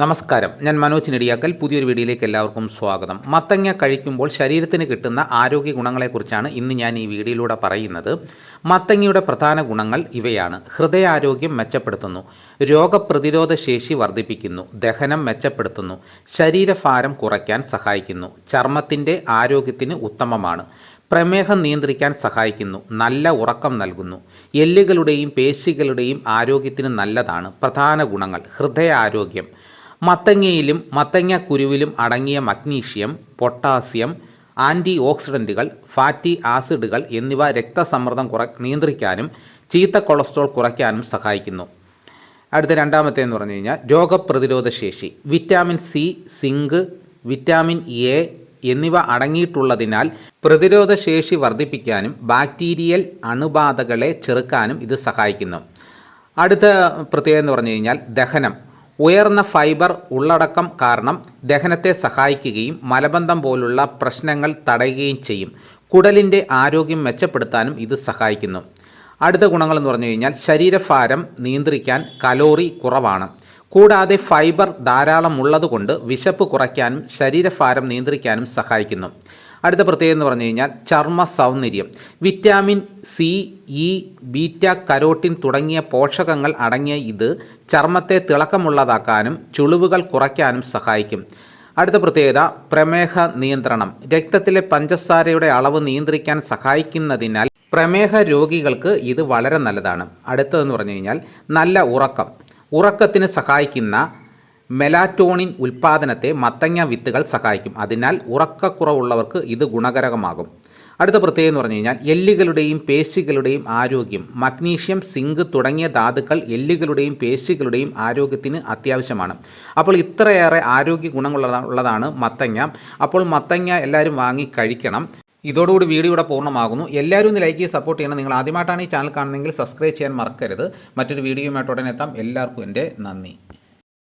നമസ്കാരം, ഞാൻ മനോജ് നെടിയാക്കൽ. പുതിയൊരു വീഡിയോയിലേക്ക് എല്ലാവർക്കും സ്വാഗതം. മത്തങ്ങ കഴിക്കുമ്പോൾ ശരീരത്തിന് കിട്ടുന്ന ആരോഗ്യ ഗുണങ്ങളെക്കുറിച്ചാണ് ഇന്ന് ഞാൻ ഈ വീഡിയോയിലൂടെ പറയുന്നത്. മത്തങ്ങയുടെ പ്രധാന ഗുണങ്ങൾ ഇവയാണ്. ഹൃദയാരോഗ്യം മെച്ചപ്പെടുത്തുന്നു, രോഗപ്രതിരോധ ശേഷി വർദ്ധിപ്പിക്കുന്നു, ദഹനം മെച്ചപ്പെടുത്തുന്നു, ശരീരഭാരം കുറയ്ക്കാൻ സഹായിക്കുന്നു, ചർമ്മത്തിൻ്റെ ആരോഗ്യത്തിന് ഉത്തമമാണ്, പ്രമേഹം നിയന്ത്രിക്കാൻ സഹായിക്കുന്നു, നല്ല ഉറക്കം നൽകുന്നു, എല്ലുകളുടെയും പേശികളുടെയും ആരോഗ്യത്തിന് നല്ലതാണ്. പ്രധാന ഗുണങ്ങൾ: ഹൃദയാരോഗ്യം. മത്തങ്ങയിലും മത്തങ്ങക്കുരുവിലും അടങ്ങിയ മഗ്നീഷ്യം, പൊട്ടാസ്യം, ആൻറ്റി ഓക്സിഡൻറ്റുകൾ, ഫാറ്റി ആസിഡുകൾ എന്നിവ രക്തസമ്മർദ്ദം നിയന്ത്രിക്കാനും ചീത്ത കൊളസ്ട്രോൾ കുറയ്ക്കാനും സഹായിക്കുന്നു. അടുത്ത രണ്ടാമത്തേന്ന് പറഞ്ഞു കഴിഞ്ഞാൽ രോഗപ്രതിരോധ ശേഷി. Vitamin C, zinc, vitamin A എന്നിവ അടങ്ങിയിട്ടുള്ളതിനാൽ പ്രതിരോധ ശേഷി വർദ്ധിപ്പിക്കാനും ബാക്ടീരിയൽ അണുബാധകളെ ചെറുക്കാനും ഇത് സഹായിക്കുന്നു. അടുത്ത പ്രത്യേകത എന്ന് പറഞ്ഞു കഴിഞ്ഞാൽ ദഹനം. ഉയർന്ന ഫൈബർ ഉള്ളടക്കം കാരണം ദഹനത്തെ സഹായിക്കുകയും മലബന്ധം പോലുള്ള പ്രശ്നങ്ങൾ തടയുകയും ചെയ്യും. കുടലിൻ്റെ ആരോഗ്യം മെച്ചപ്പെടുത്താനും ഇത് സഹായിക്കുന്നു. അടുത്ത ഗുണങ്ങളെന്ന് പറഞ്ഞു കഴിഞ്ഞാൽ ശരീരഭാരം നിയന്ത്രിക്കാൻ കലോറി കുറവാണ്. കൂടാതെ ഫൈബർ ധാരാളം ഉള്ളതുകൊണ്ട് വിശപ്പ് കുറയ്ക്കാനും ശരീരഭാരം നിയന്ത്രിക്കാനും സഹായിക്കുന്നു. അടുത്ത പ്രത്യേകത എന്ന് പറഞ്ഞു കഴിഞ്ഞാൽ ചർമ്മ സൗന്ദര്യം. Vitamin C, E, beta carotene തുടങ്ങിയ പോഷകങ്ങൾ അടങ്ങിയ ഇത് ചർമ്മത്തെ തിളക്കമുള്ളതാക്കാനും ചുളിവുകൾ കുറയ്ക്കാനും സഹായിക്കും. അടുത്ത പ്രത്യേകത പ്രമേഹ നിയന്ത്രണം. രക്തത്തിലെ പഞ്ചസാരയുടെ അളവ് നിയന്ത്രിക്കാൻ സഹായിക്കുന്നതിനാൽ പ്രമേഹ രോഗികൾക്ക് ഇത് വളരെ നല്ലതാണ്. അടുത്തതെന്ന് പറഞ്ഞു കഴിഞ്ഞാൽ നല്ല ഉറക്കം. ഉറക്കത്തിന് സഹായിക്കുന്ന മെലാറ്റോണിൻ ഉൽപ്പാദനത്തെ മത്തങ്ങ വിത്തുകൾ സഹായിക്കും. അതിനാൽ ഉറക്കക്കുറവുള്ളവർക്ക് ഇത് ഗുണകരമാകും. അടുത്ത പ്രത്യേകത എന്ന് പറഞ്ഞു കഴിഞ്ഞാൽ എല്ലുകളുടെയും പേശികളുടെയും ആരോഗ്യം. മഗ്നീഷ്യം, സിങ്ക് തുടങ്ങിയ ധാതുക്കൾ എല്ലുകളുടെയും പേശികളുടെയും ആരോഗ്യത്തിന് അത്യാവശ്യമാണ്. അപ്പോൾ ഇത്രയേറെ ആരോഗ്യ ഗുണങ്ങളുള്ളതാണ് മത്തങ്ങ. അപ്പോൾ മത്തങ്ങ എല്ലാവരും വാങ്ങി കഴിക്കണം. ഇതോടുകൂടി വീഡിയോ ഇവിടെ പൂർണ്ണമാകുന്നു. എല്ലാവരും ഒന്ന് ലൈക്ക് ചെയ്ത് സപ്പോർട്ട് ചെയ്യണം. നിങ്ങൾ ആദ്യമായിട്ടാണ് ഈ ചാനൽ കാണുന്നതെങ്കിൽ സബ്സ്ക്രൈബ് ചെയ്യാൻ മറക്കരുത്. മറ്റൊരു വീഡിയോയുമായിട്ട് ഉടനെ എത്താം. എല്ലാവർക്കും എൻ്റെ നന്ദി.